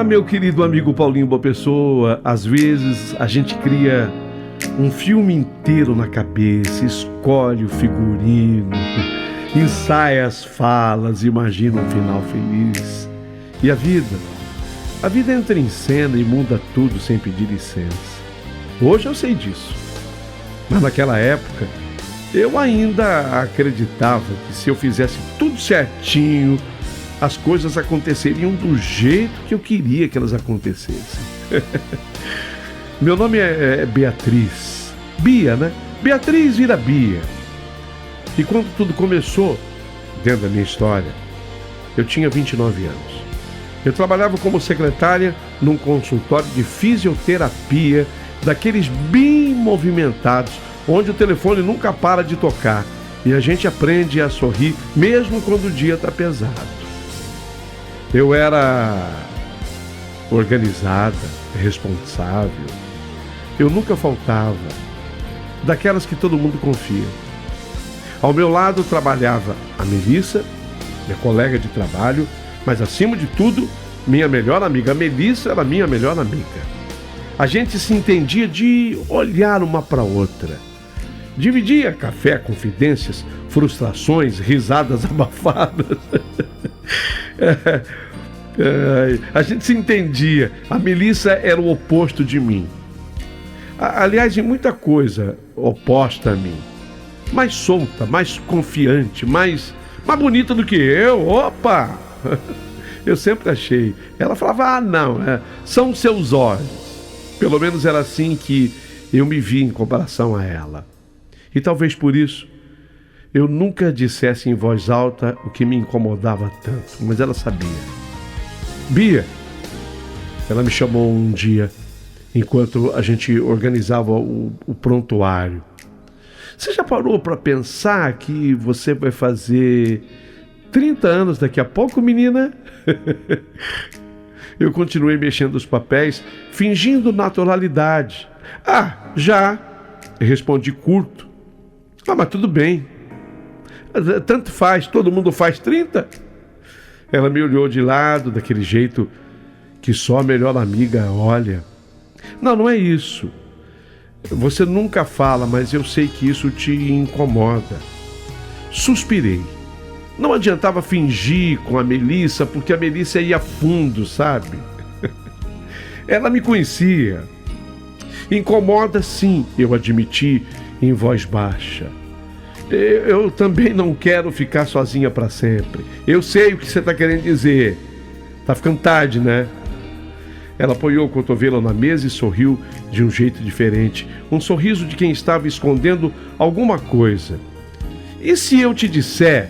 meu querido amigo Paulinho Boa Pessoa, às vezes a gente cria um filme inteiro na cabeça, escolhe o figurino, ensaia as falas, imagina um final feliz. E a vida entra em cena e muda tudo sem pedir licença. Hoje eu sei disso, mas naquela época eu ainda acreditava que se eu fizesse tudo certinho, as coisas aconteceriam do jeito que eu queria que elas acontecessem. Meu nome é Beatriz. Bia, né? Beatriz vira Bia. E quando tudo começou, dentro da minha história, eu tinha 29 anos. Eu trabalhava como secretária num consultório de fisioterapia, daqueles bem movimentados, onde o telefone nunca para de tocar e a gente aprende a sorrir mesmo quando o dia está pesado. Eu era organizada, responsável. Eu nunca faltava, daquelas que todo mundo confia. Ao meu lado trabalhava a Melissa, minha colega de trabalho, mas acima de tudo, minha melhor amiga. A Melissa era minha melhor amiga. A gente se entendia de olhar uma para outra. Dividia café, confidências, frustrações, risadas abafadas. A gente se entendia. A Melissa era o oposto de mim. Aliás, em muita coisa oposta a mim. Mais solta, mais confiante, mais bonita do que eu. Opa! Eu sempre achei. Ela falava, não, são seus olhos. Pelo menos era assim que eu me vi em comparação a ela. E talvez por isso eu nunca dissesse em voz alta o que me incomodava tanto, mas ela sabia. Bia, ela me chamou um dia, enquanto a gente organizava o prontuário. Você já parou para pensar que você vai fazer 30 anos daqui a pouco, menina? Eu continuei mexendo os papéis, fingindo naturalidade. Já, respondi curto. Mas tudo bem. Tanto faz, todo mundo faz 30. Ela me olhou de lado, daquele jeito que só a melhor amiga olha. Não é isso. Você nunca fala, mas eu sei que isso te incomoda. Suspirei. Não adiantava fingir com a Melissa, porque a Melissa ia fundo, sabe? Ela me conhecia. Incomoda sim, eu admiti em voz baixa. Eu também não quero ficar sozinha para sempre. Eu sei o que você está querendo dizer. Tá ficando tarde, né? Ela apoiou o cotovelo na mesa e sorriu de um jeito diferente. Um sorriso de quem estava escondendo alguma coisa. E se eu te disser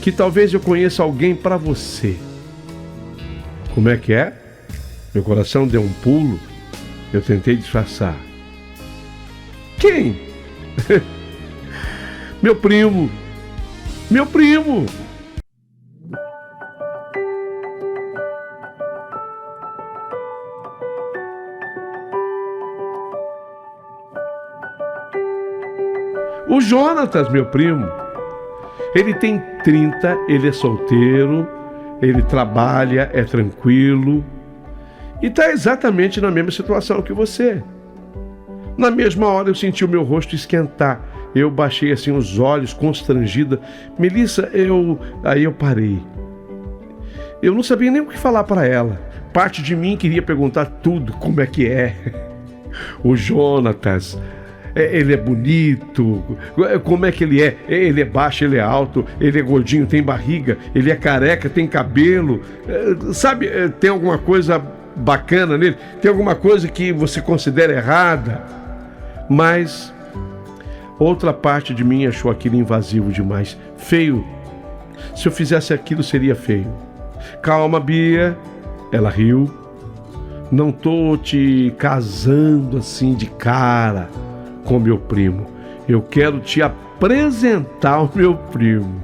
que talvez eu conheça alguém para você? Como é que é? Meu coração deu um pulo. Eu tentei disfarçar. Quem? Meu primo. Meu primo. O Jonatas, meu primo. Ele tem 30, ele é solteiro, ele trabalha, é tranquilo e está exatamente na mesma situação que você. Na mesma hora eu senti o meu rosto esquentar. Eu baixei assim os olhos, constrangida. Melissa, Aí eu parei. Eu não sabia nem o que falar para ela. Parte de mim queria perguntar tudo, como é que é. O Jonatas, ele é bonito, como é que ele é? Ele é baixo, ele é alto, ele é gordinho, tem barriga, ele é careca, tem cabelo. Sabe, tem alguma coisa bacana nele? Tem alguma coisa que você considera errada? Mas outra parte de mim achou aquilo invasivo demais, feio. Se eu fizesse aquilo seria feio. Calma, Bia. Ela riu. Não tô te casando assim de cara com meu primo. Eu quero te apresentar o meu primo.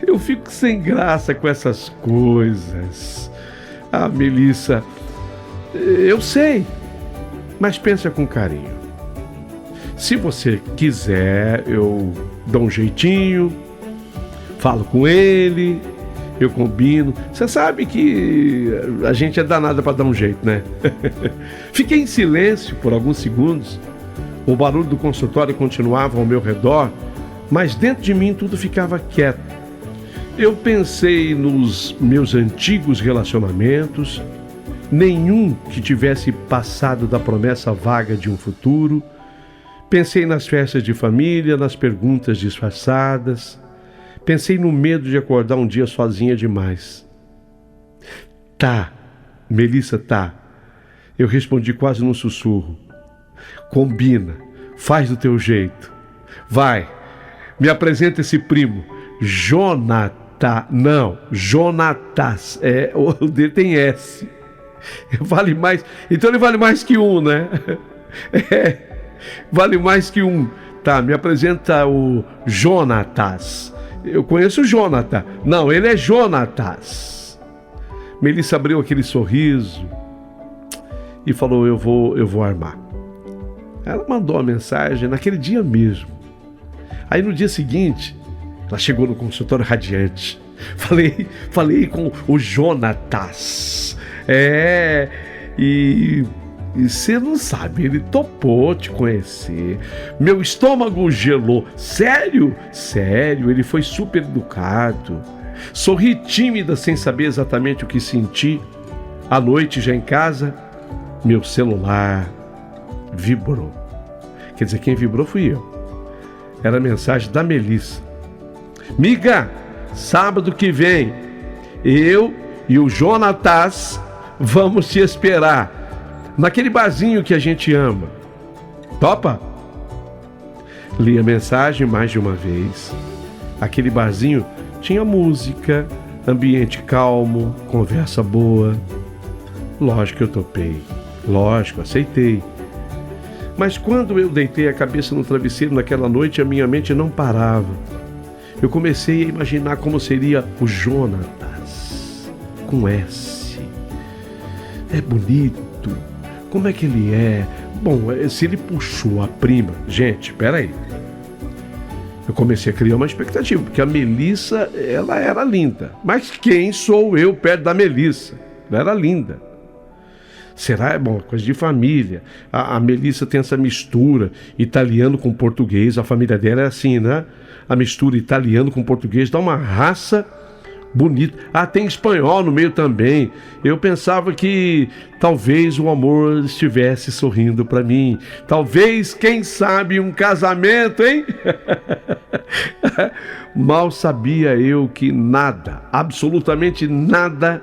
Eu fico sem graça com essas coisas. Melissa, eu sei, mas pensa com carinho. Se você quiser, eu dou um jeitinho, falo com ele, eu combino. Você sabe que a gente é danada para dar um jeito, né? Fiquei em silêncio por alguns segundos. O barulho do consultório continuava ao meu redor, mas dentro de mim tudo ficava quieto. Eu pensei nos meus antigos relacionamentos, nenhum que tivesse passado da promessa vaga de um futuro. Pensei nas festas de família, nas perguntas disfarçadas. Pensei no medo de acordar um dia sozinha demais. Tá, Melissa, tá. Eu respondi quase num sussurro. Combina, faz do teu jeito. Vai, me apresenta esse primo, Jonatas. O dele tem S. Vale mais, então ele vale mais que um, né? Vale mais que um. Tá, me apresenta o Jonatas. Eu conheço o Jonathan. Não, ele é Jonatas. Melissa abriu aquele sorriso e falou, eu vou armar. Ela mandou a mensagem naquele dia mesmo. Aí no dia seguinte, ela chegou no consultório radiante. Falei com o Jonatas. E você não sabe, ele topou te conhecer. Meu estômago gelou. Sério? Sério, ele foi super educado. Sorri tímida sem saber exatamente o que senti. À noite, já em casa, meu celular vibrou. Quer dizer, quem vibrou fui eu. Era a mensagem da Melissa. Miga, sábado que vem, eu e o Jonatas vamos te esperar naquele barzinho que a gente ama. Topa? Li a mensagem mais de uma vez. Aquele barzinho tinha música, ambiente calmo, conversa boa. Lógico que eu topei. Lógico, aceitei. Mas quando eu deitei a cabeça no travesseiro naquela noite, a minha mente não parava. Eu comecei a imaginar como seria o Jonatas, com S. É bonito. Como é que ele é? Bom, se ele puxou a prima... Gente, peraí. Eu comecei a criar uma expectativa, porque a Melissa, ela era linda. Mas quem sou eu perto da Melissa? Ela era linda. Será? Bom, coisa de família. A Melissa tem essa mistura italiano com português. A família dela é assim, né? A mistura italiano com português dá uma raça bonita. Tem espanhol no meio também. Eu pensava que talvez o amor estivesse sorrindo para mim. Talvez, quem sabe, um casamento, hein? Mal sabia eu que nada, absolutamente nada,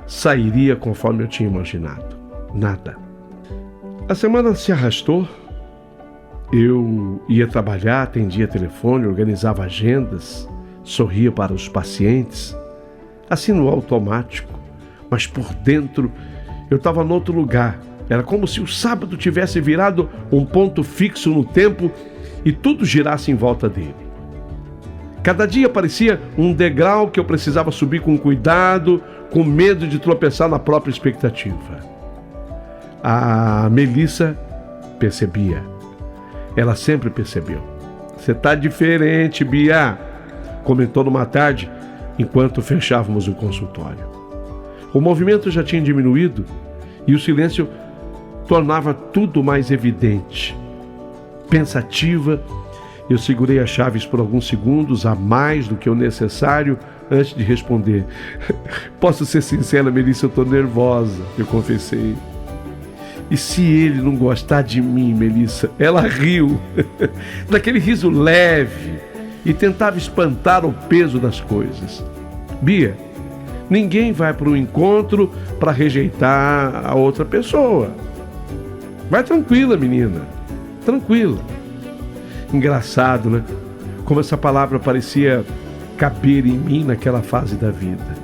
sairia conforme eu tinha imaginado. Nada. A semana se arrastou. Eu ia trabalhar, atendia telefone, organizava agendas, sorria para os pacientes, assim no automático, mas por dentro eu estava em outro lugar. Era como se o sábado tivesse virado um ponto fixo no tempo e tudo girasse em volta dele. Cada dia parecia um degrau que eu precisava subir com cuidado, com medo de tropeçar na própria expectativa. A Melissa percebia. Ela sempre percebeu. Você tá diferente, Bia, comentou numa tarde, enquanto fechávamos o consultório. O movimento já tinha diminuído e o silêncio tornava tudo mais evidente. Pensativa, eu segurei as chaves por alguns segundos, a mais do que o necessário, antes de responder. Posso ser sincera, Melissa, eu tô nervosa, eu confessei. E se ele não gostar de mim, Melissa? Ela riu, daquele riso leve, e tentava espantar o peso das coisas. Bia, ninguém vai para o encontro para rejeitar a outra pessoa. Vai tranquila, menina, tranquila. Engraçado, né? Como essa palavra parecia caber em mim naquela fase da vida.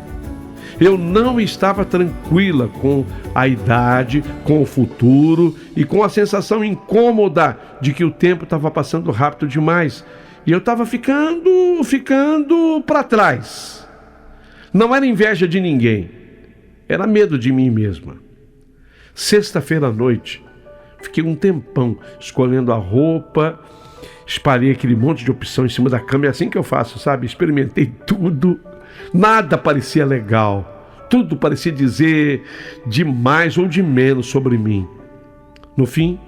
Eu não estava tranquila com a idade, com o futuro e com a sensação incômoda de que o tempo estava passando rápido demais. E eu estava ficando para trás. Não era inveja de ninguém, era medo de mim mesma. Sexta-feira à noite, fiquei um tempão escolhendo a roupa, espalhei aquele monte de opção em cima da cama. É assim que eu faço, sabe? Experimentei tudo. Nada parecia legal. Tudo parecia dizer de mais ou de menos sobre mim. No fim,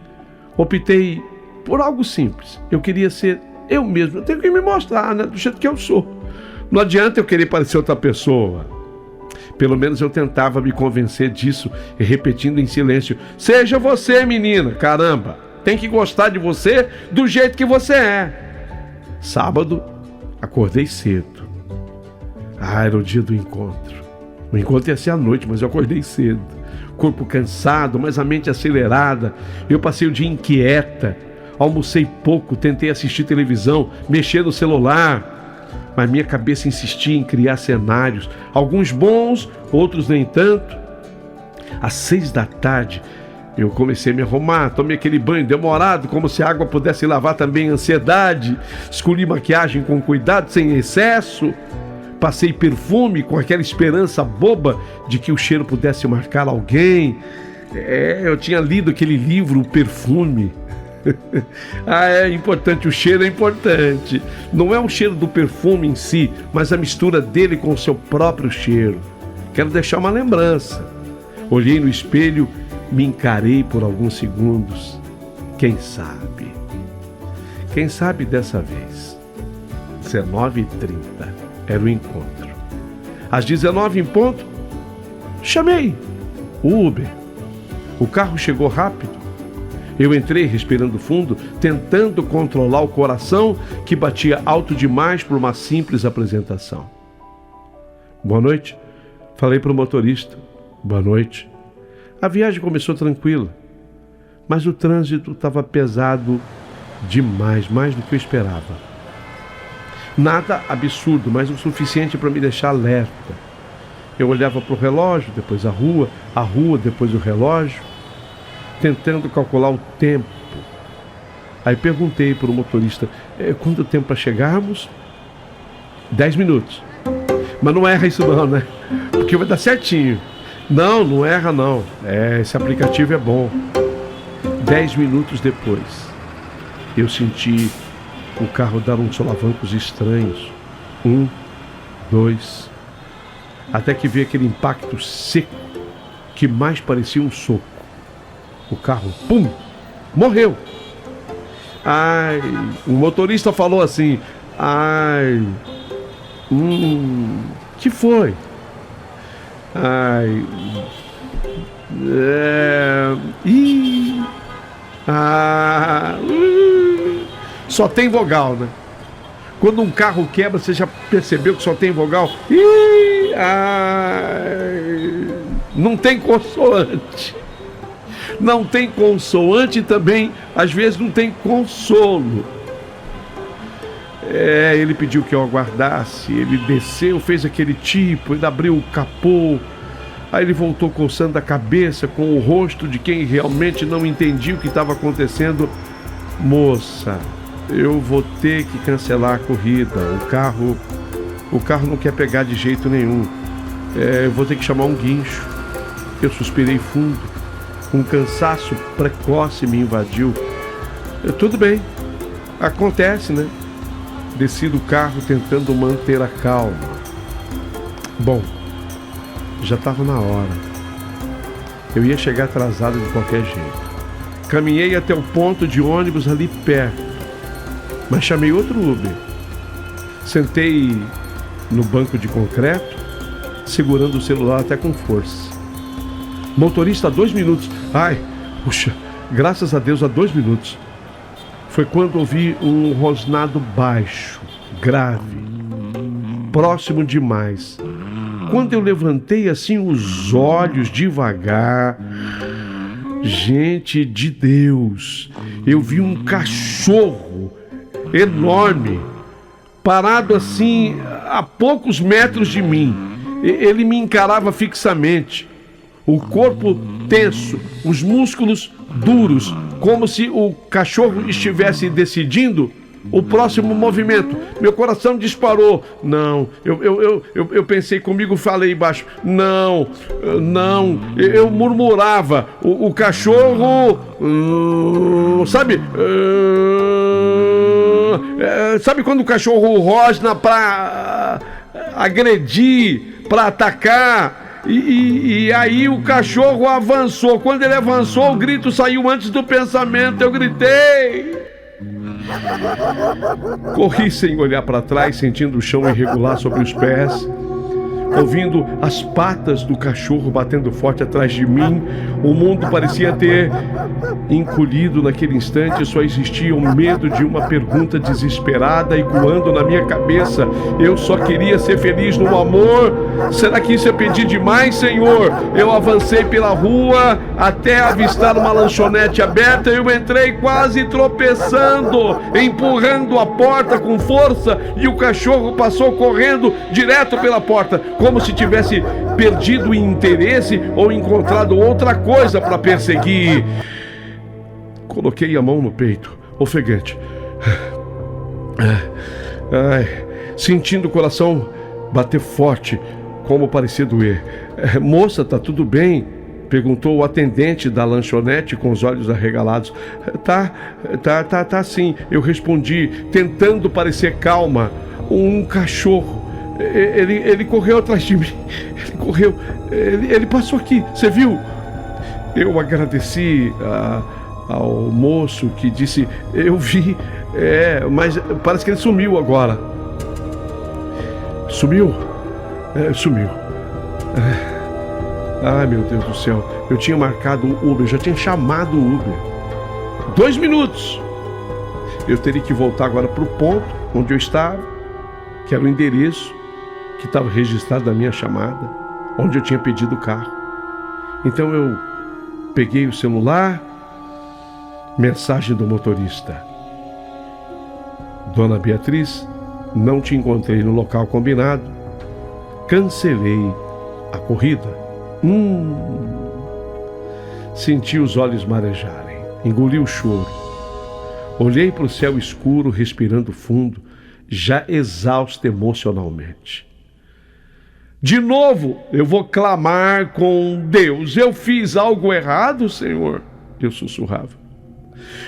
optei por algo simples. Eu queria ser eu mesmo. Eu tenho que me mostrar, né? Do jeito que eu sou. Não adianta eu querer parecer outra pessoa. Pelo menos eu tentava me convencer disso, repetindo em silêncio: seja você, menina, caramba, tem que gostar de você do jeito que você é. Sábado, acordei cedo. Era o dia do encontro. O encontro ia ser à noite, mas eu acordei cedo. Corpo cansado, mas a mente acelerada. Eu passei o dia inquieta. Almocei pouco, tentei assistir televisão, mexer no celular. Mas minha cabeça insistia em criar cenários, alguns bons, outros nem tanto. Às 6 da tarde, eu comecei a me arrumar, tomei aquele banho demorado, como se a água pudesse lavar também a ansiedade. Escolhi maquiagem com cuidado, sem excesso. Passei perfume com aquela esperança boba de que o cheiro pudesse marcar alguém. Eu tinha lido aquele livro, O Perfume. É importante, o cheiro é importante. Não é o cheiro do perfume em si, mas a mistura dele com o seu próprio cheiro. Quero deixar uma lembrança. Olhei no espelho, me encarei por alguns segundos. Quem sabe? Quem sabe dessa vez? 19h30 era o encontro. Às 19 em ponto, chamei o Uber. O carro chegou rápido. Eu entrei respirando fundo, tentando controlar o coração que batia alto demais por uma simples apresentação. Boa noite. Falei para o motorista. Boa noite. A viagem começou tranquila, mas o trânsito estava pesado demais, mais do que eu esperava. Nada absurdo, mas o suficiente para me deixar alerta. Eu olhava para o relógio, depois a rua, depois o relógio, tentando calcular o tempo. Aí perguntei para o motorista: quanto tempo para chegarmos? 10 minutos. Mas não erra isso não, né? Porque vai dar certinho. Não erra não. Esse aplicativo é bom. 10 minutos depois, eu senti o carro dar uns solavancos estranhos. 1, 2, até que vi aquele impacto seco que mais parecia um soco. O carro, pum, morreu. Ai, o motorista falou assim: ai, que foi? Ai, só tem vogal, né? Quando um carro quebra, você já percebeu que só tem vogal? Não tem consoante. Não tem consoante também, às vezes não tem consolo. Ele pediu que eu aguardasse, ele desceu, fez aquele tipo, ele abriu o capô, aí ele voltou coçando a cabeça com o rosto de quem realmente não entendia o que estava acontecendo. Moça, eu vou ter que cancelar a corrida, o carro não quer pegar de jeito nenhum, eu vou ter que chamar um guincho. Eu suspirei fundo. Um cansaço precoce me invadiu. Tudo bem, acontece, né? Desci do carro tentando manter a calma. Bom, já estava na hora. Eu ia chegar atrasado de qualquer jeito. Caminhei até o ponto de ônibus ali perto, mas chamei outro Uber. Sentei no banco de concreto, segurando o celular até com força. Motorista, 2 minutos. Ai, puxa, graças a Deus, há 2 minutos. Foi quando ouvi um rosnado baixo, grave, próximo demais. Quando eu levantei assim os olhos devagar, gente de Deus, eu vi um cachorro enorme, parado assim a poucos metros de mim. Ele me encarava fixamente. O corpo tenso, os músculos duros, como se o cachorro estivesse decidindo o próximo movimento. Meu coração disparou. Não, eu pensei comigo, falei baixo. Não, eu murmurava. O cachorro, sabe? Sabe quando o cachorro rosna para agredir, para atacar. E aí o cachorro avançou. Quando ele avançou, o grito saiu antes do pensamento. Eu gritei. Corri sem olhar para trás, sentindo o chão irregular sobre os pés, ouvindo as patas do cachorro batendo forte atrás de mim. O mundo parecia ter encolhido naquele instante. Só existia o medo de uma pergunta desesperada ecoando na minha cabeça. Eu só queria ser feliz no amor. Será que isso é pedir demais, Senhor? Eu avancei pela rua até avistar uma lanchonete aberta. Eu entrei quase tropeçando, empurrando a porta com força, e o cachorro passou correndo direto pela porta, como se tivesse perdido o interesse ou encontrado outra coisa para perseguir. Coloquei a mão no peito, ofegante, sentindo o coração bater forte, como parecia doer. Moça, tá tudo bem? Perguntou o atendente da lanchonete com os olhos arregalados. Tá sim, eu respondi, tentando parecer calma. Um cachorro. Ele correu atrás de mim. Ele correu. Ele passou aqui. Você viu? Eu agradeci ao moço que disse: eu vi. Mas parece que ele sumiu agora. Sumiu? Sumiu. Ai, meu Deus do céu. Eu tinha marcado o Uber. Já tinha chamado o Uber. 2 minutos. Eu teria que voltar agora para o ponto onde eu estava, que era o endereço que estava registrado na minha chamada, onde eu tinha pedido o carro. Então eu peguei o celular, mensagem do motorista: Dona Beatriz, não te encontrei no local combinado, cancelei a corrida. Senti os olhos marejarem, engoli o choro, olhei para o céu escuro, respirando fundo, já exausto emocionalmente. De novo, eu vou clamar com Deus. Eu fiz algo errado, Senhor? Eu sussurrava.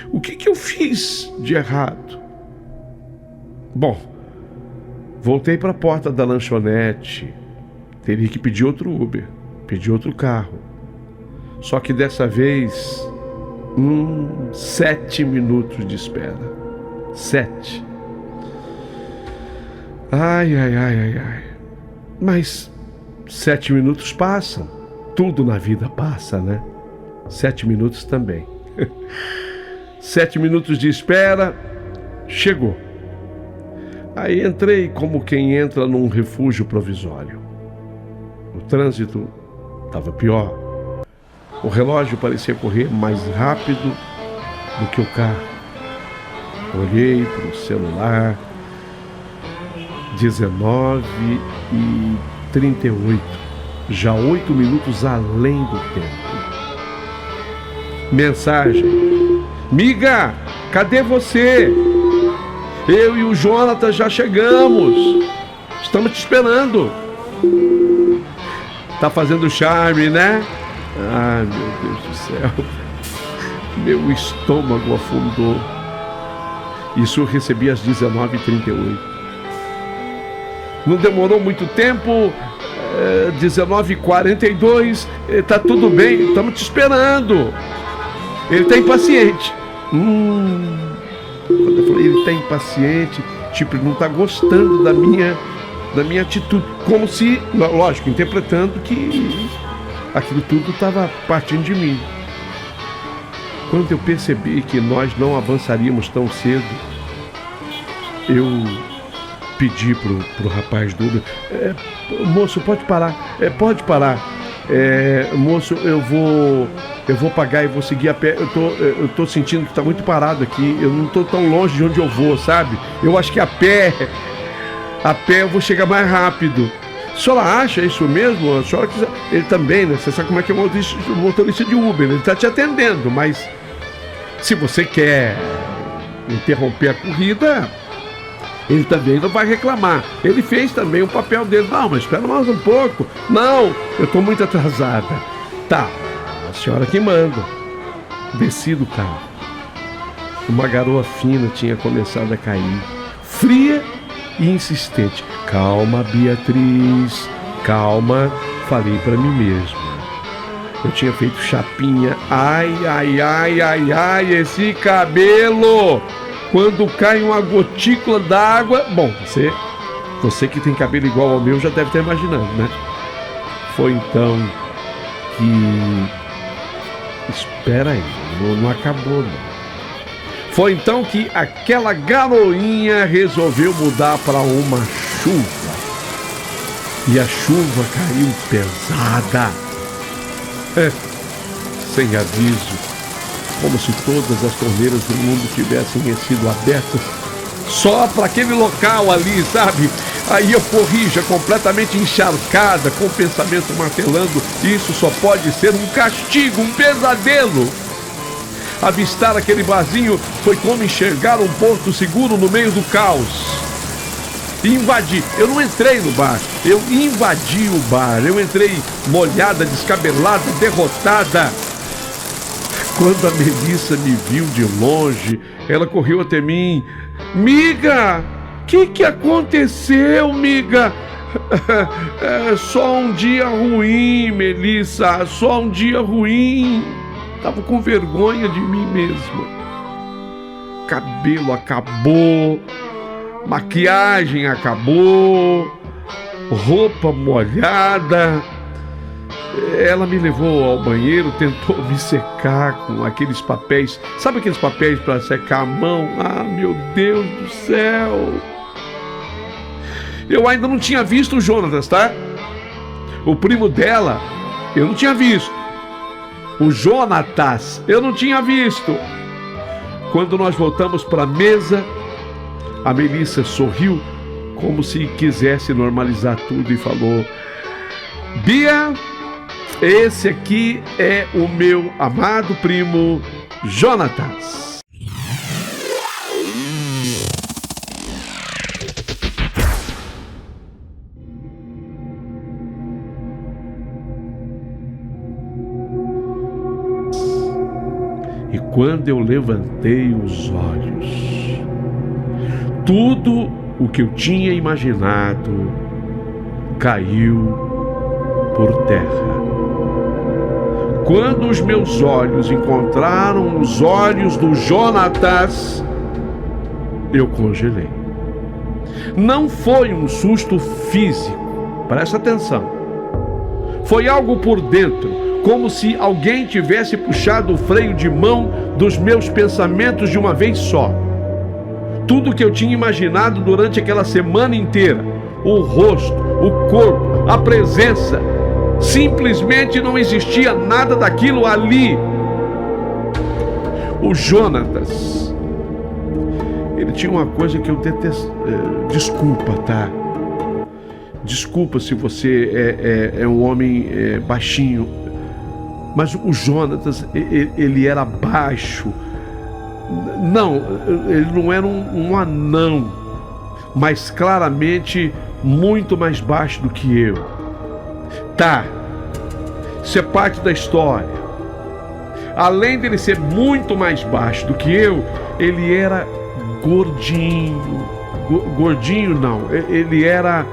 O que eu fiz de errado? Bom, voltei para a porta da lanchonete. Teria que pedir outro Uber, pedir outro carro. Só que dessa vez, 7 minutos de espera. 7. Ai. Mas 7 minutos passam. Tudo na vida passa, né? 7 minutos também. 7 minutos de espera. Chegou. Aí entrei como quem entra num refúgio provisório. O trânsito estava pior. O relógio parecia correr mais rápido do que o carro. Olhei para o celular. 19h38, já 8 minutos além do tempo. Mensagem: Miga, cadê você? Eu e o Jonathan já chegamos. Estamos te esperando. Tá fazendo charme, né? Ai, meu Deus do céu. Meu estômago afundou. Isso eu recebi às 19h38. Não demorou muito tempo. 19h42. Tá tudo bem, estamos te esperando. Ele tá impaciente. Quando eu falei, ele tá impaciente, tipo, ele não tá gostando da minha atitude. Como se, lógico, interpretando que aquilo tudo estava partindo de mim. Quando eu percebi que nós não avançaríamos tão cedo, eu pedi pro rapaz do Uber: moço, pode parar? Pode parar. Moço, eu vou pagar e vou seguir a pé. Eu tô sentindo que tá muito parado aqui. Eu não tô tão longe de onde eu vou, sabe? Eu acho que a pé eu vou chegar mais rápido. A senhora acha isso mesmo? A senhora quiser... Ele também, né? Você sabe como é que é o motorista de Uber. Ele tá te atendendo, mas se você quer interromper a corrida, ele também não vai reclamar. Ele fez também o papel dele. Não, mas espera mais um pouco. Não, eu tô muito atrasada. Tá, a senhora que manda. Desci do carro. Uma garoa fina tinha começado a cair, fria e insistente. Calma, Beatriz, calma, falei para mim mesma. Eu tinha feito chapinha. Ai, ai, ai, ai, ai, esse cabelo! Quando cai uma gotícula d'água... Bom, você que tem cabelo igual ao meu já deve estar imaginando, né? Foi então que... Espera aí, não acabou não. Foi então que aquela garoinha resolveu mudar para uma chuva. E a chuva caiu pesada. Sem aviso, como se todas as torneiras do mundo tivessem sido abertas só para aquele local ali, sabe? Aí eu corri já completamente encharcada, com o pensamento martelando: isso só pode ser um castigo, um pesadelo. Avistar aquele barzinho foi como enxergar um porto seguro no meio do caos. Invadi, eu não entrei no bar, eu invadi o bar, eu entrei molhada, descabelada, derrotada. Quando a Melissa me viu de longe, ela correu até mim. Miga, que aconteceu, miga? É só um dia ruim, Melissa, só um dia ruim. Tava com vergonha de mim mesma. Cabelo acabou, maquiagem acabou, roupa molhada. Ela me levou ao banheiro, tentou me secar com aqueles papéis. Sabe aqueles papéis para secar a mão? Ah, meu Deus do céu! Eu ainda não tinha visto o Jonatas, tá? O primo dela, eu não tinha visto. O Jonatas, eu não tinha visto. Quando nós voltamos para a mesa, a Melissa sorriu como se quisesse normalizar tudo e falou: Bia, esse aqui é o meu amado primo Jonatas. E quando eu levantei os olhos, tudo o que eu tinha imaginado caiu por terra. Quando os meus olhos encontraram os olhos do Jonatas, eu congelei. Não foi um susto físico, presta atenção. Foi algo por dentro, como se alguém tivesse puxado o freio de mão dos meus pensamentos de uma vez só. Tudo que eu tinha imaginado durante aquela semana inteira, o rosto, o corpo, a presença, simplesmente não existia nada daquilo ali. O Jonatas, ele tinha uma coisa que eu detesto. Desculpa, tá? Desculpa se você é um homem baixinho, mas o Jonatas, ele era baixo. Não, ele não era um anão, mas claramente muito mais baixo do que eu. Tá, isso é parte da história. Além dele ser muito mais baixo do que eu, ele era gordinho. Gordinho não, ele era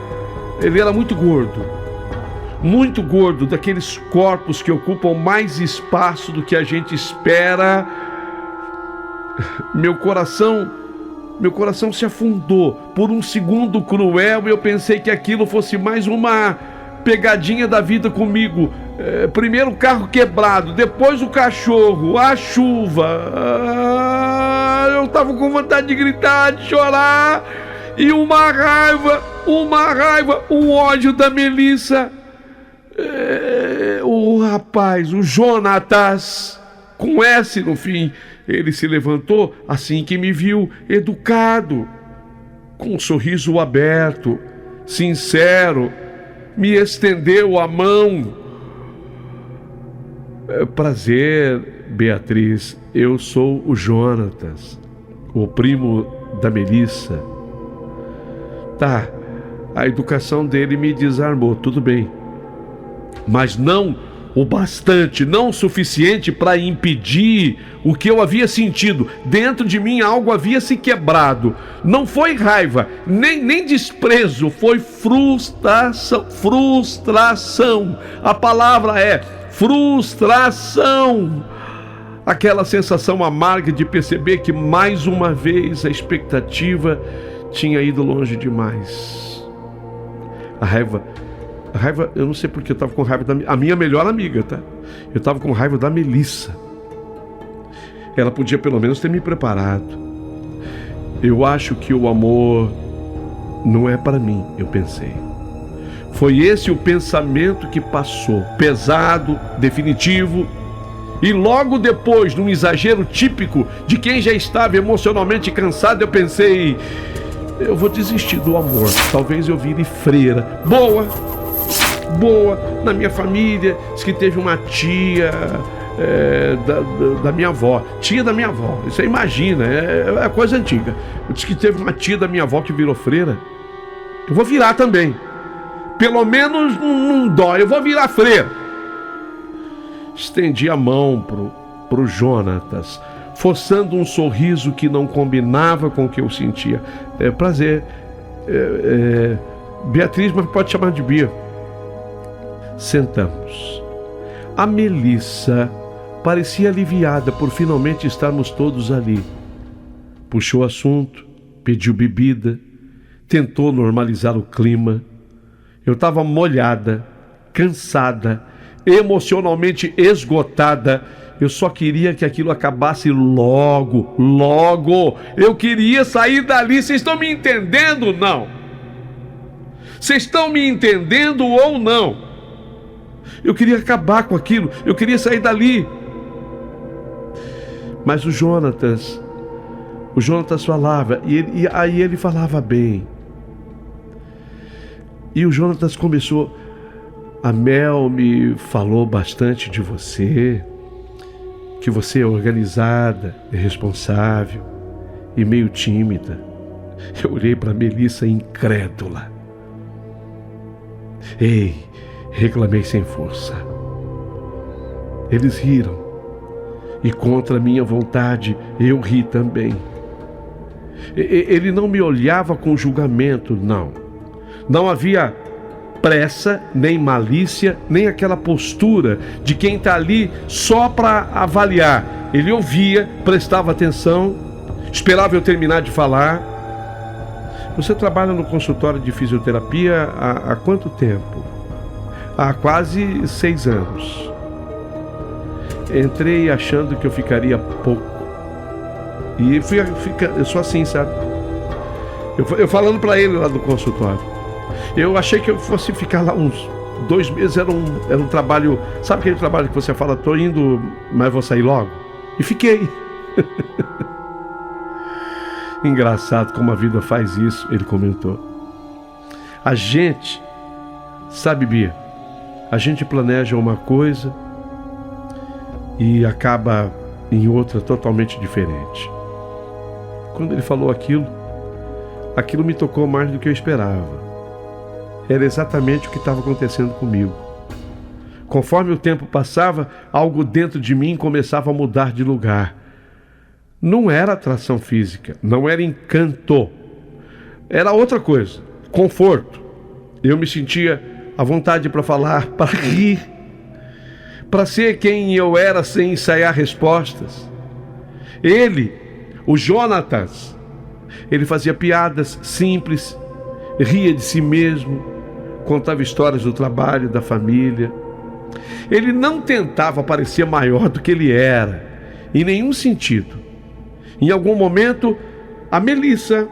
muito gordo. Muito gordo, daqueles corpos que ocupam mais espaço do que a gente espera. Meu coração se afundou. Por um segundo cruel, eu pensei que aquilo fosse mais uma pegadinha da vida comigo. Primeiro o carro quebrado, depois o cachorro, a chuva. Eu tava com vontade de gritar, de chorar. E uma raiva, um ódio da Melissa. O rapaz, o Jonatas, com S no fim, ele se levantou assim que me viu, educado, com um sorriso aberto, sincero, me estendeu a mão. Prazer, Beatriz, eu sou o Jonatas, o primo da Melissa. Tá, a educação dele me desarmou, tudo bem. Mas não o bastante, não o suficiente para impedir o que eu havia sentido. Dentro de mim algo havia se quebrado. Não foi raiva, nem desprezo, foi frustração. Frustração. A palavra é frustração. Aquela sensação amarga de perceber que mais uma vez a expectativa tinha ido longe demais. A raiva, eu não sei porque eu estava com raiva a minha melhor amiga, tá? Eu estava com raiva da Melissa. Ela podia pelo menos ter me preparado. Eu acho que o amor não é para mim, eu pensei. Foi esse o pensamento que passou, pesado, definitivo. E logo depois, num exagero típico de quem já estava emocionalmente cansado, eu pensei: eu vou desistir do amor, talvez eu vire freira. Boa. Na minha família, diz que teve uma tia da minha avó. Tia da minha avó, você imagina, é coisa antiga. Diz que teve uma tia da minha avó que virou freira. Eu vou virar também. Pelo menos não dói, eu vou virar freira. Estendi a mão pro Jonatas, forçando um sorriso que não combinava com o que eu sentia. Prazer. Beatriz, mas pode chamar de Bia. Sentamos. A Melissa parecia aliviada por finalmente estarmos todos ali. Puxou assunto, pediu bebida, tentou normalizar o clima. Eu estava molhada, cansada, emocionalmente esgotada. Eu só queria que aquilo acabasse logo. Eu queria sair dali. Vocês estão me entendendo? Não. Vocês estão me entendendo ou não? Eu queria acabar com aquilo. Eu queria sair dali. Mas o Jonatas falava, e aí ele falava bem. E o Jonatas começou: a Mel me falou bastante de você, que você é organizada, é responsável e meio tímida. Eu olhei para Melissa incrédula. Ei, reclamei sem força. Eles riram. E contra minha vontade, eu ri também. Ele não me olhava com julgamento, não. Não havia pressa, nem malícia, nem aquela postura de quem está ali só para avaliar. Ele ouvia, prestava atenção, esperava eu terminar de falar. Você trabalha no consultório de fisioterapia há quanto tempo? Há quase 6 anos. Entrei achando que eu ficaria pouco. E eu sou assim, sabe? Eu falando para ele lá do consultório. Eu achei que eu fosse ficar lá uns 2 meses. Era um trabalho. Sabe aquele trabalho que você fala: tô indo, mas vou sair logo? E fiquei. Engraçado como a vida faz isso, ele comentou. A gente, sabe, Bia, a gente planeja uma coisa e acaba em outra totalmente diferente. Quando ele falou aquilo me tocou mais do que eu esperava. Era exatamente o que estava acontecendo comigo. Conforme o tempo passava, algo dentro de mim começava a mudar de lugar. Não era atração física, não era encanto. Era outra coisa, conforto. Eu me sentia à vontade para falar, para rir, para ser quem eu era sem ensaiar respostas. Ele, o Jonatas, ele fazia piadas simples, ria de si mesmo, contava histórias do trabalho, da família. Ele não tentava parecer maior do que ele era, em nenhum sentido. Em algum momento, a Melissa,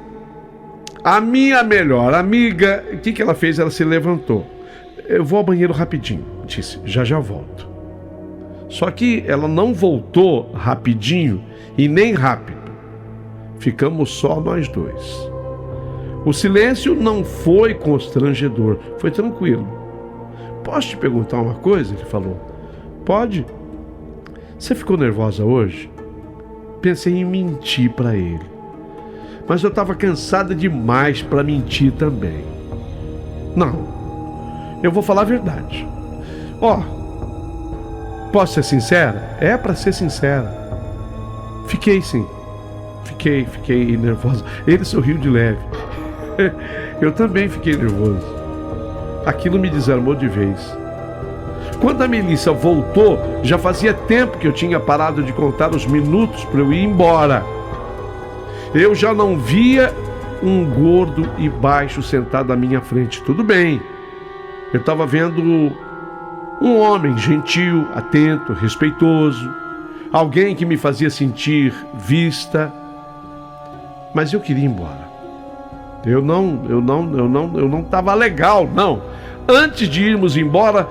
a minha melhor amiga, o que ela fez? Ela se levantou. Eu vou ao banheiro rapidinho, disse, já volto. Só que ela não voltou rapidinho e nem rápido. Ficamos só nós dois. O silêncio não foi constrangedor, foi tranquilo. Posso te perguntar uma coisa? Ele falou. Pode. Você ficou nervosa hoje? Pensei em mentir para ele. Mas eu estava cansada demais para mentir também. Não, eu vou falar a verdade. Posso ser sincera? É para ser sincera. Fiquei sim. Fiquei nervosa. Ele sorriu de leve. Eu também fiquei nervoso. Aquilo me desarmou de vez. Quando a Melissa voltou, já fazia tempo que eu tinha parado de contar os minutos para eu ir embora. Eu já não via um gordo e baixo sentado à minha frente. Tudo bem. Eu estava vendo um homem gentil, atento, respeitoso, alguém que me fazia sentir vista. Mas eu queria ir embora. Eu não estava legal, não. Antes de irmos embora,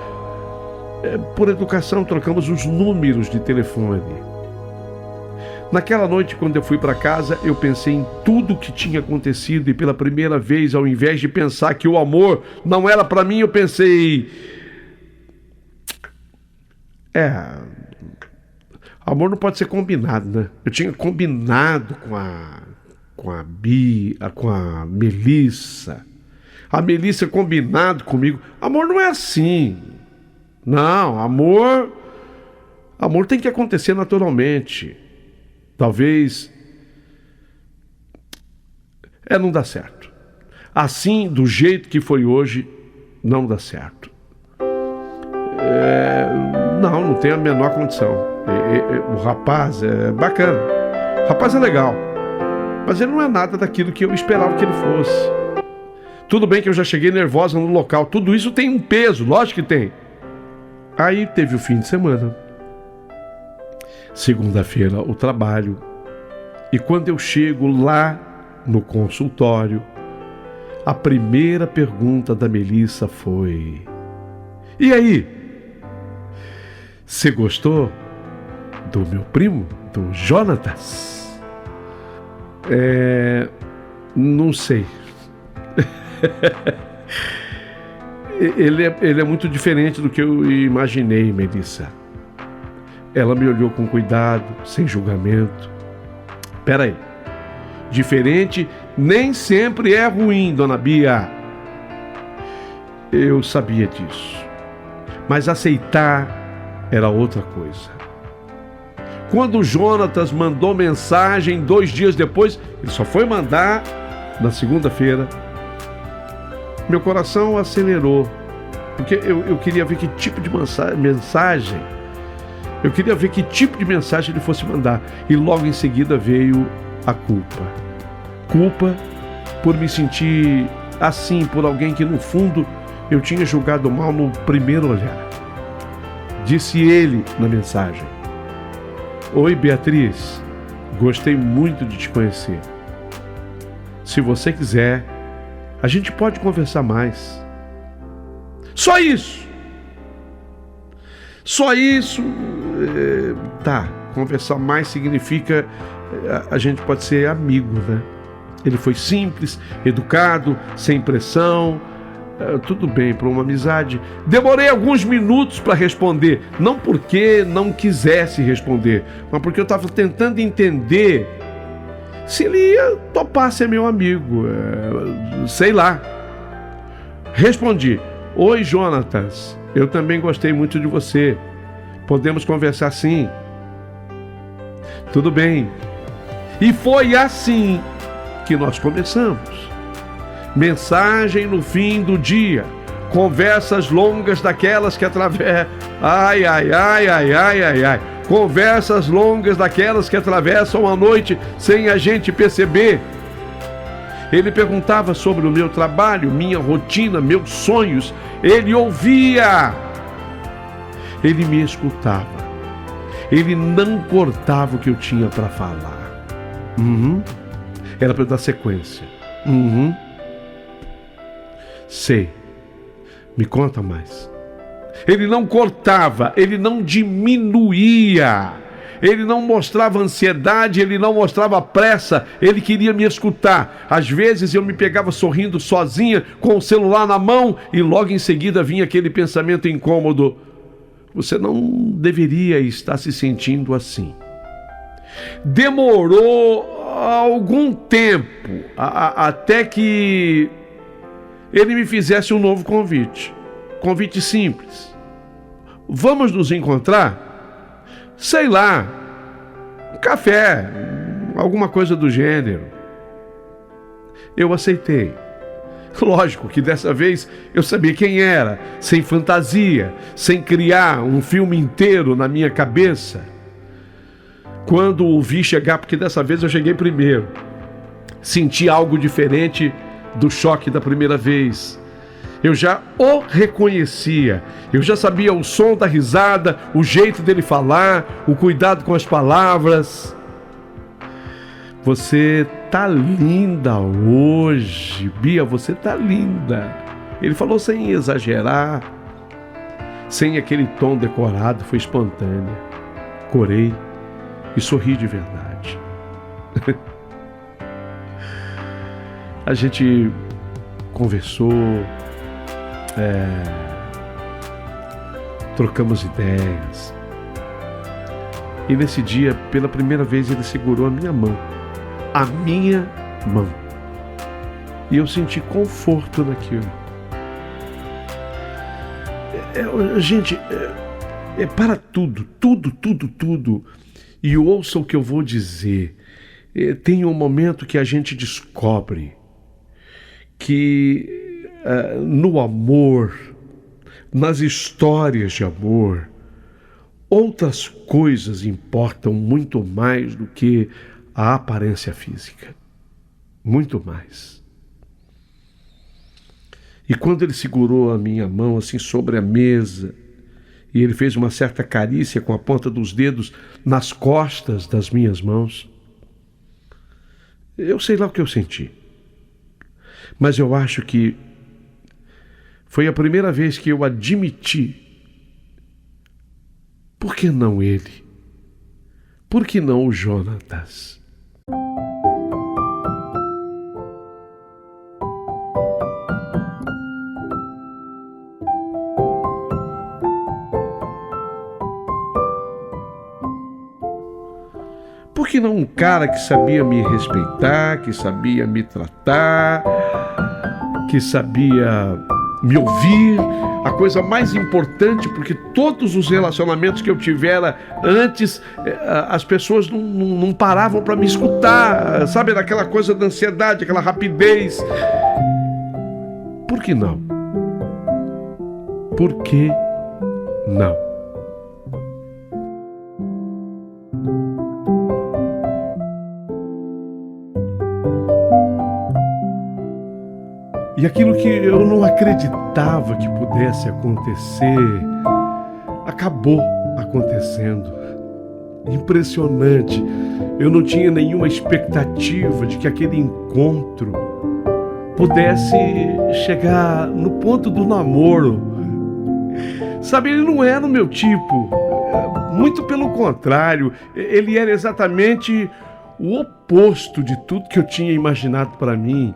por educação, trocamos os números de telefone. Naquela noite, quando eu fui para casa, eu pensei em tudo o que tinha acontecido e pela primeira vez, ao invés de pensar que o amor não era para mim, eu pensei... amor não pode ser combinado, né? Eu tinha combinado com a Melissa. A Melissa combinado comigo. Amor não é assim. Não, amor tem que acontecer naturalmente. Talvez não dá certo. Assim, do jeito que foi hoje, não dá certo. Não tem a menor condição. O rapaz é bacana. O rapaz é legal. Mas ele não é nada daquilo que eu esperava que ele fosse. Tudo bem que eu já cheguei nervosa no local. Tudo isso tem um peso, lógico que tem. Aí teve o fim de semana. Segunda-feira, o trabalho. E quando eu chego lá no consultório, a primeira pergunta da Melissa foi: e aí? Você gostou do meu primo, do Jonatas? Não sei. Ele é muito diferente do que eu imaginei, Melissa. Ela me olhou com cuidado, sem julgamento. Peraí. Diferente nem sempre é ruim, dona Bia. Eu sabia disso. Mas aceitar era outra coisa. Quando o Jonatas mandou mensagem 2 dias depois, ele só foi mandar na segunda-feira, meu coração acelerou, porque eu queria ver que tipo de mensagem, eu queria ver que tipo de mensagem ele fosse mandar. E logo em seguida veio a culpa. Culpa por me sentir assim, por alguém que no fundo eu tinha julgado mal no primeiro olhar. Disse ele na mensagem: oi, Beatriz, gostei muito de te conhecer. Se você quiser, a gente pode conversar mais. Só isso. Só isso. Conversar mais significa a gente pode ser amigo, né? Ele foi simples, educado, sem pressão. Tudo bem, para uma amizade. Demorei alguns minutos para responder. Não porque não quisesse responder, mas porque eu estava tentando entender se ele ia topar ser meu amigo. Sei lá. Respondi: oi, Jonatas, eu também gostei muito de você. Podemos conversar sim? Tudo bem. E foi assim que nós começamos. Mensagem no fim do dia. Conversas longas daquelas que atravessam... Ai. Conversas longas daquelas que atravessam a noite sem a gente perceber. Ele perguntava sobre o meu trabalho, minha rotina, meus sonhos. Ele ouvia. Ele me escutava. Ele não cortava o que eu tinha para falar. Era para eu dar sequência. Sei. Me conta mais. Ele não cortava, ele não diminuía, ele não mostrava ansiedade, ele não mostrava pressa, ele queria me escutar. Às vezes eu me pegava sorrindo sozinha, com o celular na mão, e logo em seguida vinha aquele pensamento incômodo: você não deveria estar se sentindo assim. Demorou algum tempo até que ele me fizesse um novo convite. Convite simples. Vamos nos encontrar? sei lá, um café, alguma coisa do gênero. Eu aceitei. Lógico que dessa vez eu sabia quem era, sem fantasia, sem criar um filme inteiro na minha cabeça. Quando o vi chegar, porque dessa vez eu cheguei primeiro, senti algo diferente do choque da primeira vez. Eu já o reconhecia, eu já sabia o som da risada, o jeito dele falar, o cuidado com as palavras. Você tá linda hoje, Bia, você tá linda. Ele falou sem exagerar, sem aquele tom decorado, foi espontâneo. Corei e sorri de verdade. A gente conversou, trocamos ideias. E nesse dia, pela primeira vez, ele segurou a minha mão. A minha mão. E eu senti conforto naquilo. Gente, para tudo. E ouça o que eu vou dizer. Tem um momento que a gente descobre que no amor, nas histórias de amor, outras coisas importam muito mais do que a aparência física. Muito mais. E quando ele segurou a minha mão assim sobre a mesa, e ele fez uma certa carícia com a ponta dos dedos nas costas das minhas mãos, eu sei lá o que eu senti. Mas eu acho que foi a primeira vez que eu admiti. Por que não ele? Por que não o Jonatas? Por que não um cara que sabia me respeitar, que sabia me tratar, que sabia me ouvir? A coisa mais importante, porque todos os relacionamentos que eu tivera antes, as pessoas não paravam para me escutar, sabe? Daquela coisa da ansiedade, aquela rapidez. Por que não? Por que não? E aquilo que eu não acreditava que pudesse acontecer, acabou acontecendo. Impressionante. Eu não tinha nenhuma expectativa de que aquele encontro pudesse chegar no ponto do namoro. Sabe, ele não era o meu tipo. Muito pelo contrário, ele era exatamente o oposto de tudo que eu tinha imaginado para mim.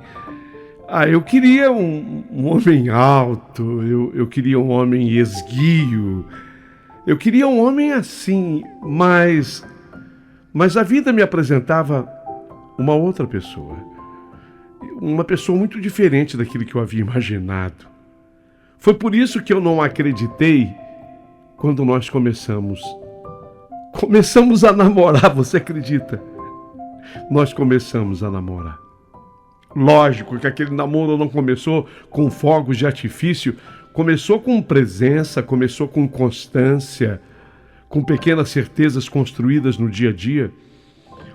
Eu queria um homem alto, eu queria um homem esguio, eu queria um homem assim, mas a vida me apresentava uma outra pessoa, uma pessoa muito diferente daquilo que eu havia imaginado. Foi por isso que eu não acreditei quando nós começamos a namorar, você acredita? Nós começamos a namorar. Lógico que aquele namoro não começou com fogos de artifício, começou com presença, começou com constância, com pequenas certezas construídas no dia a dia.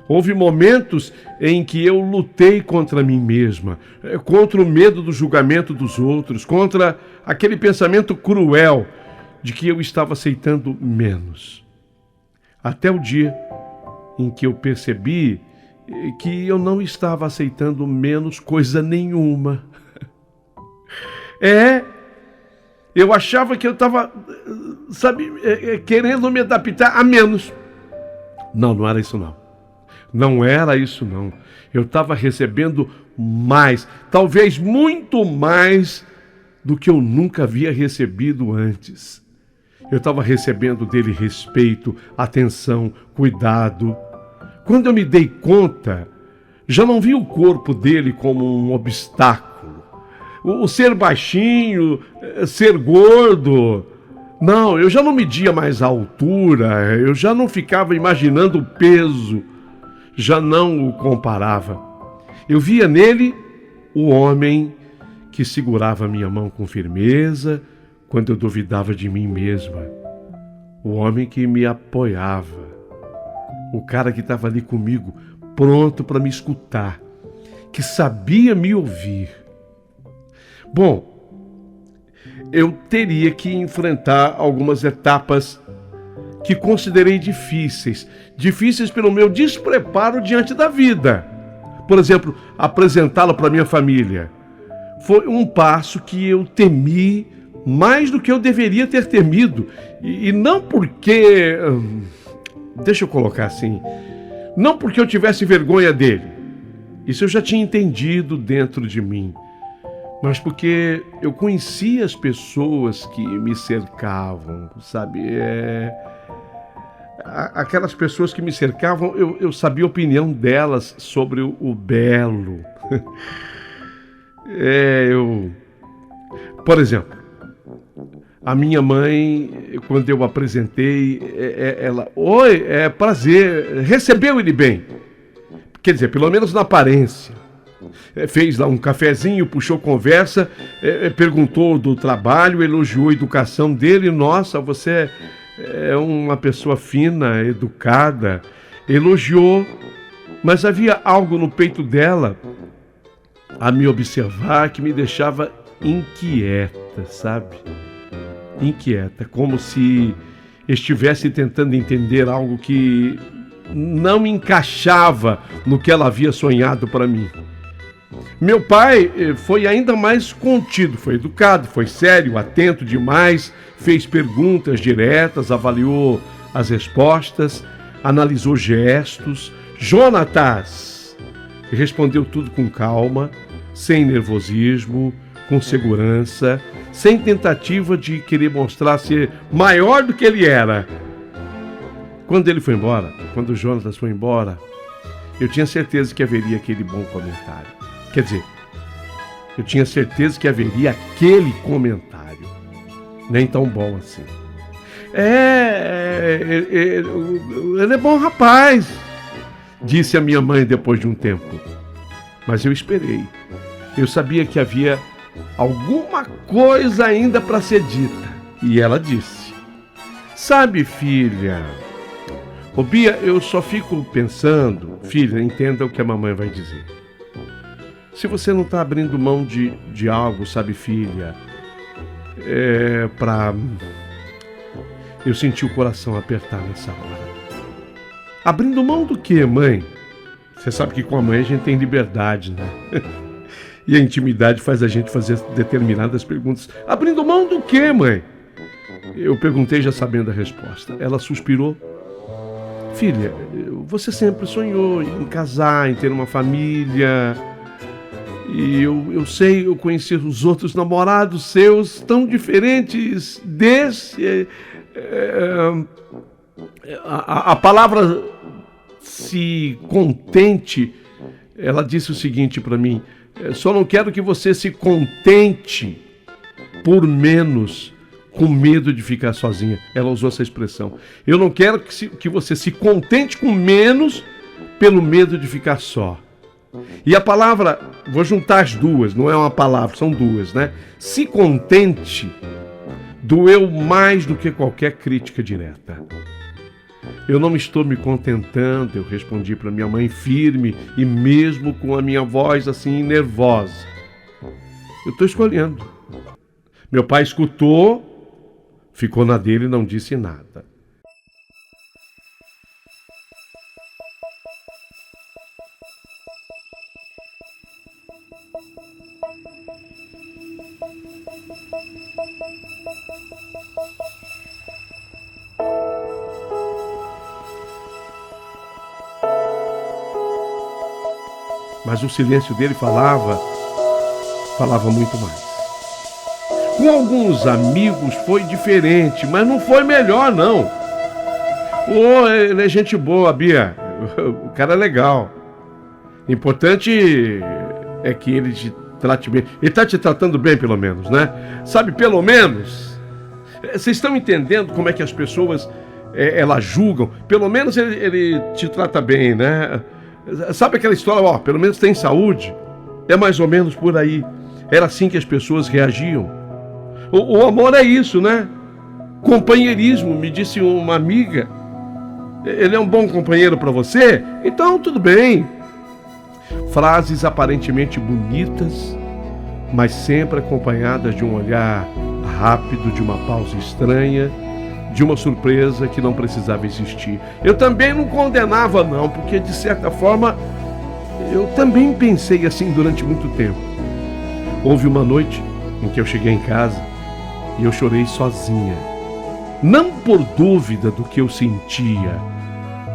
Houve momentos em que eu lutei contra mim mesma, contra o medo do julgamento dos outros, contra aquele pensamento cruel de que eu estava aceitando menos. Até o dia em que eu percebi que eu não estava aceitando menos coisa nenhuma. Eu achava que eu estava, querendo me adaptar a menos. Não era isso não. Não era isso não. Eu estava recebendo mais, talvez muito mais do que eu nunca havia recebido antes. Eu estava recebendo dele respeito, atenção, cuidado. Quando eu me dei conta, já não vi o corpo dele como um obstáculo. O ser baixinho, ser gordo, Não, eu já não media mais a altura, eu já não ficava imaginando o peso, já não o comparava. Eu via nele o homem que segurava minha mão com firmeza quando eu duvidava de mim mesma, o homem que me apoiava, o cara que estava ali comigo, pronto para me escutar, que sabia me ouvir. Bom, eu teria que enfrentar algumas etapas que considerei difíceis pelo meu despreparo diante da vida. Por exemplo, apresentá-la para minha família. Foi um passo que eu temi mais do que eu deveria ter temido. E não porque... Deixa eu colocar assim. Não porque eu tivesse vergonha dele. Isso eu já tinha entendido dentro de mim. Mas porque eu conhecia as pessoas que me cercavam, sabe? Aquelas pessoas que me cercavam, eu sabia a opinião delas sobre o belo. Por exemplo, a minha mãe, quando eu apresentei, ela... Oi, é prazer, recebeu ele bem. Quer dizer, pelo menos na aparência. Fez lá um cafezinho, puxou conversa, perguntou do trabalho, elogiou a educação dele. Nossa, você é uma pessoa fina, educada. Elogiou, mas havia algo no peito dela a me observar que me deixava inquieta, sabe? Inquieta, como se estivesse tentando entender algo que não encaixava no que ela havia sonhado para mim. Meu pai foi ainda mais contido, foi educado, foi sério, atento demais, fez perguntas diretas, avaliou as respostas, analisou gestos. Jonatas respondeu tudo com calma, sem nervosismo, com segurança, sem tentativa de querer mostrar ser maior do que ele era. Quando ele foi embora, quando o Jonatas foi embora, eu tinha certeza que haveria aquele bom comentário. Quer dizer, eu tinha certeza que haveria aquele comentário, nem tão bom assim. Ele é bom rapaz, disse a minha mãe depois de um tempo. Mas eu esperei. Eu sabia que havia alguma coisa ainda para ser dita. E ela disse: sabe, filha, Bia, eu só fico pensando, filha, entenda o que a mamãe vai dizer. Se você não está abrindo mão de algo, sabe, filha, Eu senti o coração apertar nessa hora. Abrindo mão do quê, mãe? Você sabe que com a mãe a gente tem liberdade, né? E a intimidade faz a gente fazer determinadas perguntas. Abrindo mão do quê, mãe? Eu perguntei já sabendo a resposta. Ela suspirou. Filha, você sempre sonhou em casar, em ter uma família... E eu sei, eu conheci os outros namorados seus tão diferentes desse. A palavra se contente, ela disse o seguinte para mim: só não quero que você se contente por menos, com medo de ficar sozinha. Ela usou essa expressão. Eu não quero que você se contente com menos pelo medo de ficar só. E a palavra, vou juntar as duas, não é uma palavra, são duas, né? Se contente doeu mais do que qualquer crítica direta. Eu não estou me contentando, eu respondi para minha mãe firme e mesmo com a minha voz assim nervosa. Eu estou escolhendo. Meu pai escutou, ficou na dele e não disse nada. Mas o silêncio dele falava muito mais. Com alguns amigos foi diferente, mas não foi melhor, não. Ele é gente boa, Bia. O cara é legal. Importante é que ele te trate bem. Ele está te tratando bem, pelo menos, né? Sabe, pelo menos. Vocês estão entendendo como é que as pessoas elas julgam? Pelo menos ele te trata bem, né? Sabe aquela história, ó, pelo menos tem saúde? É mais ou menos por aí. Era assim que as pessoas reagiam. O amor é isso, né? Companheirismo, me disse uma amiga. Ele é um bom companheiro para você? Então tudo bem. Frases aparentemente bonitas, mas sempre acompanhadas de um olhar rápido, de uma pausa estranha, de uma surpresa que não precisava existir. Eu também não condenava não, porque de certa forma eu também pensei assim durante muito tempo. Houve uma noite em que eu cheguei em casa e eu chorei sozinha. Não por dúvida do que eu sentia,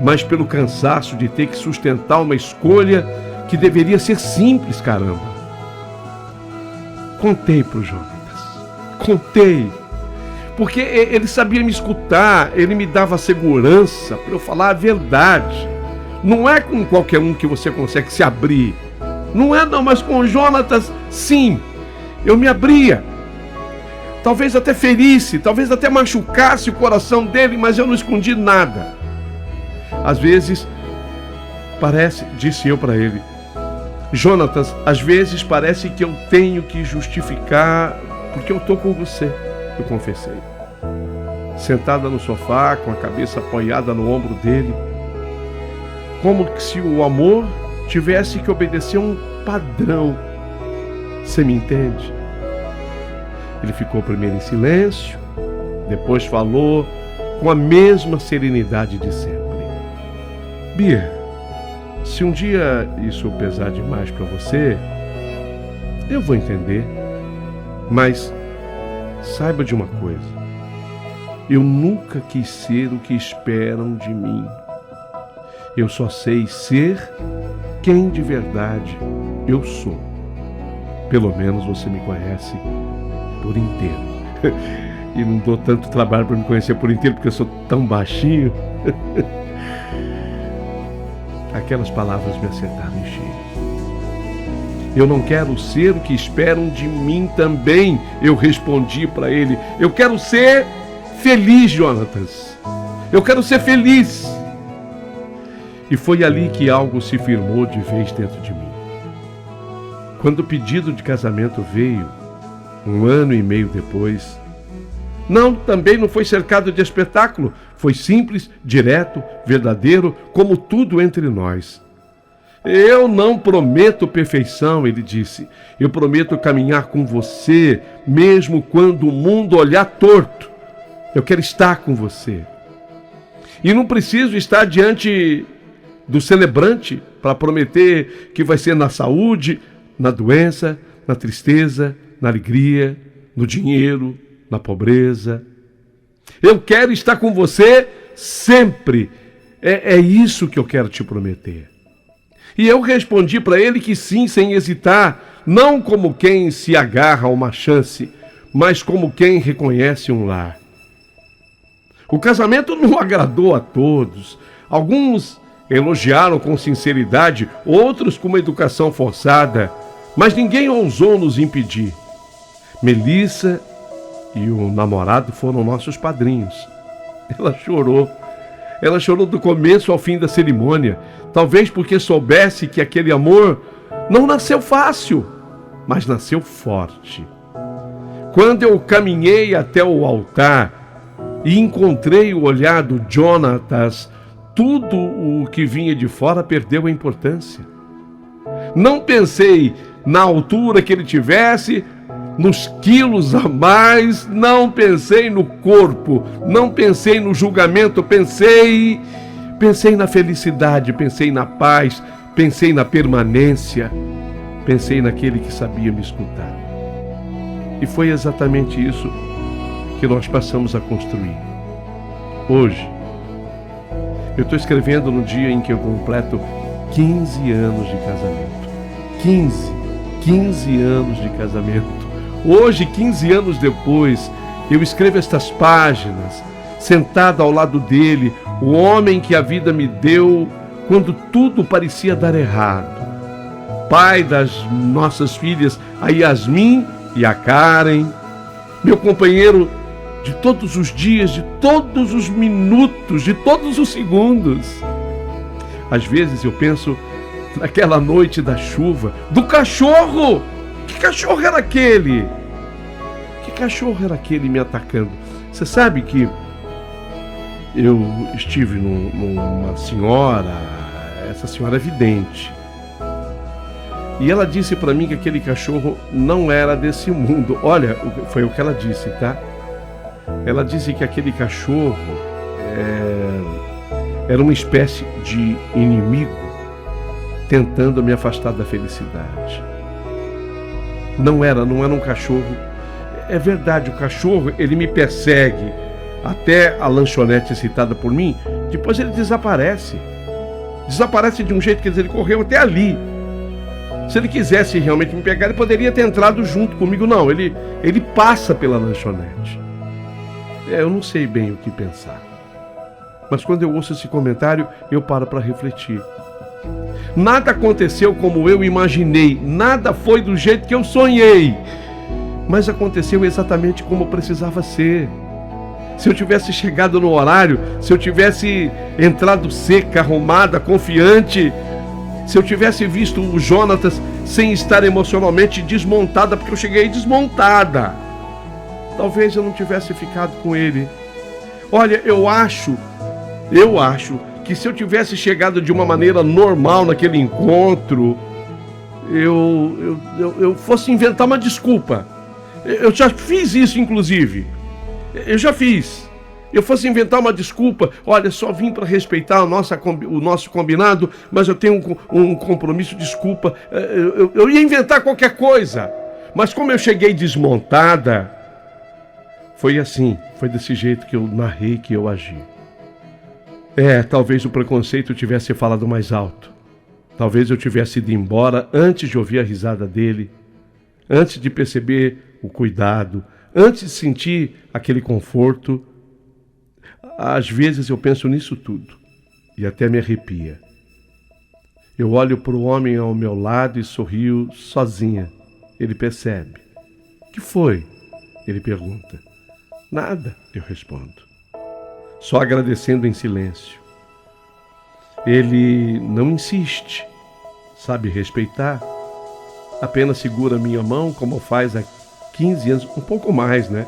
mas pelo cansaço de ter que sustentar uma escolha que deveria ser simples, caramba. Contei pro Jonatas. Contei. Porque ele sabia me escutar, ele me dava segurança para eu falar a verdade. Não é com qualquer um que você consegue se abrir. Não é não, mas com o Jonatas, sim. Eu me abria. Talvez até ferisse, talvez até machucasse o coração dele, mas eu não escondi nada. Às vezes, disse eu para ele, Jonatas, às vezes parece que eu tenho que justificar porque eu estou com você, eu confessei. Sentada no sofá, com a cabeça apoiada no ombro dele, como se o amor tivesse que obedecer a um padrão. Você me entende? Ele ficou primeiro em silêncio, depois falou com a mesma serenidade de sempre. Bia, se um dia isso pesar demais para você, eu vou entender. Mas saiba de uma coisa, eu nunca quis ser o que esperam de mim. Eu só sei ser quem de verdade eu sou. Pelo menos você me conhece por inteiro. E não dou tanto trabalho para me conhecer por inteiro, porque eu sou tão baixinho. Aquelas palavras me acertaram em cheio. Eu não quero ser o que esperam de mim também, eu respondi para ele. Eu quero ser feliz, Jonatas. Eu quero ser feliz. E foi ali que algo se firmou de vez dentro de mim. Quando o pedido de casamento veio, 1 ano e meio depois, também não foi cercado de espetáculo. Foi simples, direto, verdadeiro, como tudo entre nós. Eu não prometo perfeição, ele disse. Eu prometo caminhar com você, mesmo quando o mundo olhar torto. Eu quero estar com você. E não preciso estar diante do celebrante para prometer que vai ser na saúde, na doença, na tristeza, na alegria, no dinheiro, na pobreza. Eu quero estar com você sempre. É isso que eu quero te prometer. E eu respondi para ele que sim, sem hesitar, não como quem se agarra a uma chance, mas como quem reconhece um lar. O casamento não agradou a todos. Alguns elogiaram com sinceridade, outros com uma educação forçada, mas ninguém ousou nos impedir. Melissa e o namorado foram nossos padrinhos. Ela chorou. Ela chorou do começo ao fim da cerimônia, talvez porque soubesse que aquele amor não nasceu fácil, mas nasceu forte. Quando eu caminhei até o altar e encontrei o olhar do Jonatas, tudo o que vinha de fora perdeu a importância. Não pensei na altura que ele tivesse, nos quilos a mais, não pensei no corpo, não pensei no julgamento, pensei na felicidade, pensei na paz, pensei na permanência, pensei naquele que sabia me escutar. E foi exatamente isso que nós passamos a construir. Hoje, eu estou escrevendo no dia em que eu completo 15 anos de casamento. 15 anos de casamento. Hoje, 15 anos depois, eu escrevo estas páginas, sentado ao lado dele, o homem que a vida me deu quando tudo parecia dar errado. Pai das nossas filhas, a Yasmin e a Karen, meu companheiro de todos os dias, de todos os minutos, de todos os segundos. Às vezes eu penso naquela noite da chuva, do cachorro. Que cachorro era aquele? Que cachorro era aquele me atacando? Você sabe que eu estive numa senhora, essa senhora é vidente, e ela disse para mim que aquele cachorro não era desse mundo. Olha, foi o que ela disse, tá? Ela disse que aquele cachorro era uma espécie de inimigo tentando me afastar da felicidade. Não era um cachorro. É verdade, o cachorro, ele me persegue até a lanchonete citada por mim, depois ele desaparece. Desaparece de um jeito, quer dizer, ele correu até ali. Se ele quisesse realmente me pegar, ele poderia ter entrado junto comigo. Não, ele passa pela lanchonete. Eu não sei bem o que pensar. Mas quando eu ouço esse comentário, eu paro para refletir. Nada aconteceu como eu imaginei. Nada foi do jeito que eu sonhei. Mas aconteceu exatamente como precisava ser. Se eu tivesse chegado no horário, se eu tivesse entrado seca, arrumada, confiante, se eu tivesse visto o Jonatas sem estar emocionalmente desmontada, porque eu cheguei desmontada, talvez eu não tivesse ficado com ele. Olha, eu acho que se eu tivesse chegado de uma maneira normal naquele encontro, eu fosse inventar uma desculpa. Eu já fiz isso, inclusive. Eu já fiz. Eu fosse inventar uma desculpa. Olha, só vim para respeitar o nosso combinado, mas eu tenho um compromisso, desculpa. Eu ia inventar qualquer coisa. Mas como eu cheguei desmontada, foi assim, foi desse jeito que eu narrei, que eu agi. Talvez o preconceito tivesse falado mais alto. Talvez eu tivesse ido embora antes de ouvir a risada dele, antes de perceber o cuidado, antes de sentir aquele conforto. Às vezes eu penso nisso tudo e até me arrepia. Eu olho para o homem ao meu lado e sorrio sozinha. Ele percebe. "O que foi?" Ele pergunta. "Nada", eu respondo, só agradecendo em silêncio. Ele não insiste, sabe respeitar, apenas segura minha mão como faz há 15 anos, um pouco mais, né?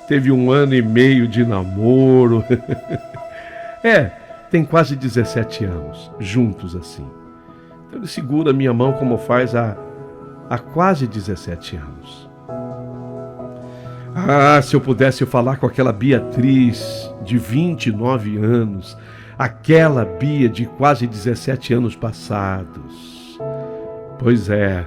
Teve 1 ano e meio de namoro. Tem quase 17 anos, juntos assim. Então ele segura minha mão como faz há quase 17 anos. Se eu pudesse falar com aquela Beatriz de 29 anos, aquela Bia de quase 17 anos passados. Pois é.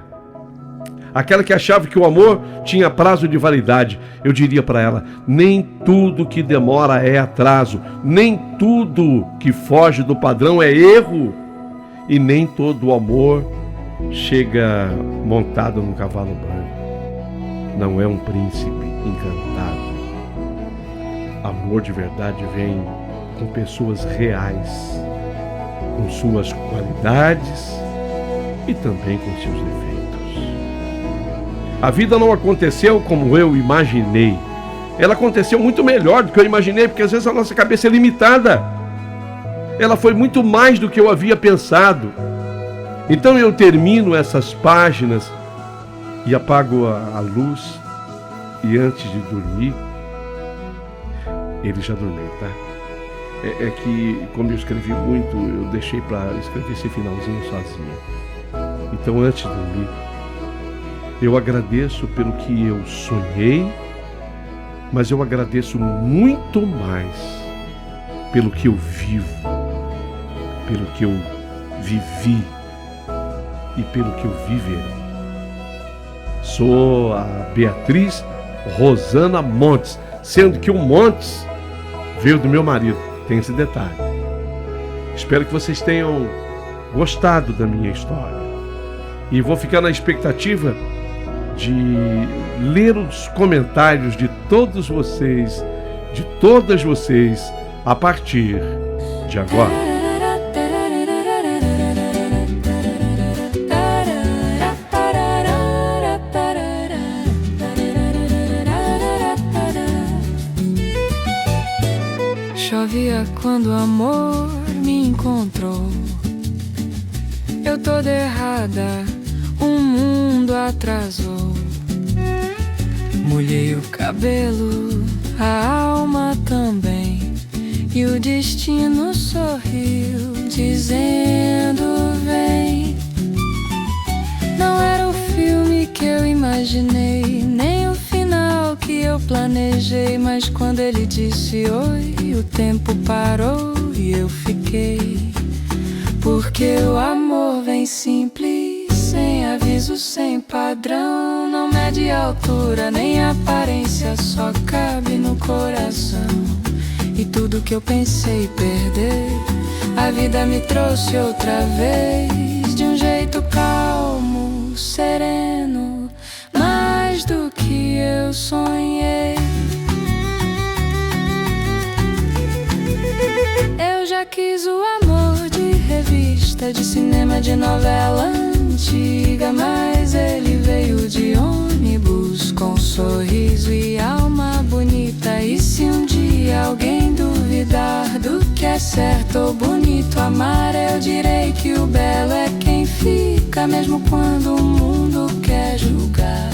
Aquela que achava que o amor tinha prazo de validade. Eu diria para ela: nem tudo que demora é atraso, nem tudo que foge do padrão é erro, e nem todo amor chega montado num cavalo branco. Não é um príncipe encantado. Amor de verdade vem com pessoas reais, com suas qualidades e também com seus defeitos. A vida não aconteceu como eu imaginei. Ela aconteceu muito melhor do que eu imaginei, porque às vezes a nossa cabeça é limitada. Ela foi muito mais do que eu havia pensado. Então eu termino essas páginas e apago a luz, e antes de dormir, ele já dormiu, tá? É que, como eu escrevi muito, eu deixei para escrever esse finalzinho sozinho. Então, antes de dormir, eu agradeço pelo que eu sonhei, mas eu agradeço muito mais pelo que eu vivo, pelo que eu vivi e pelo que eu viverei. Sou a Beatriz Rosana Montes, sendo que o Montes veio do meu marido, tem esse detalhe. Espero que vocês tenham gostado da minha história e vou ficar na expectativa de ler os comentários de todos vocês, de todas vocês, a partir de agora. dia quando o amor me encontrou. Eu toda errada, o mundo atrasou. Molhei o cabelo, a alma também, e o destino sorriu, dizendo vem. Não era o filme que eu imaginei, nem o final que eu planejei, mas quando ele disse oi, o tempo parou e eu fiquei. Porque o amor vem simples, sem aviso, sem padrão, não mede altura nem aparência, só cabe no coração. E tudo que eu pensei perder, a vida me trouxe outra vez, de um jeito calmo, sereno, mais do que eu sonhei. Eu já quis o amor de revista, de cinema, de novela antiga, mas ele veio de ônibus, com sorriso e alma bonita. E se um dia alguém duvidar do que é certo ou bonito amar, eu direi que o belo é quem fica, mesmo quando o mundo quer julgar.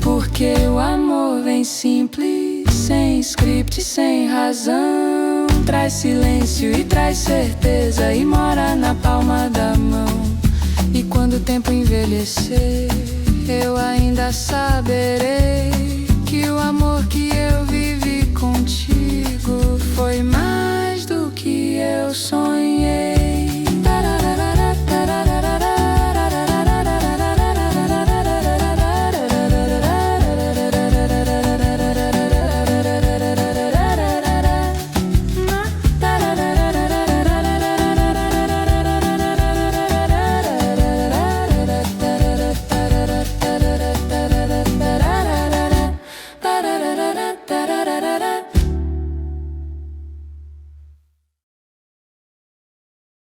Porque o amor vem simples, sem script, sem razão, traz silêncio e traz certeza, e mora na palma da mão. E quando o tempo envelhecer, eu ainda saberei que o amor que eu vivi contigo foi mais do que eu sonhei.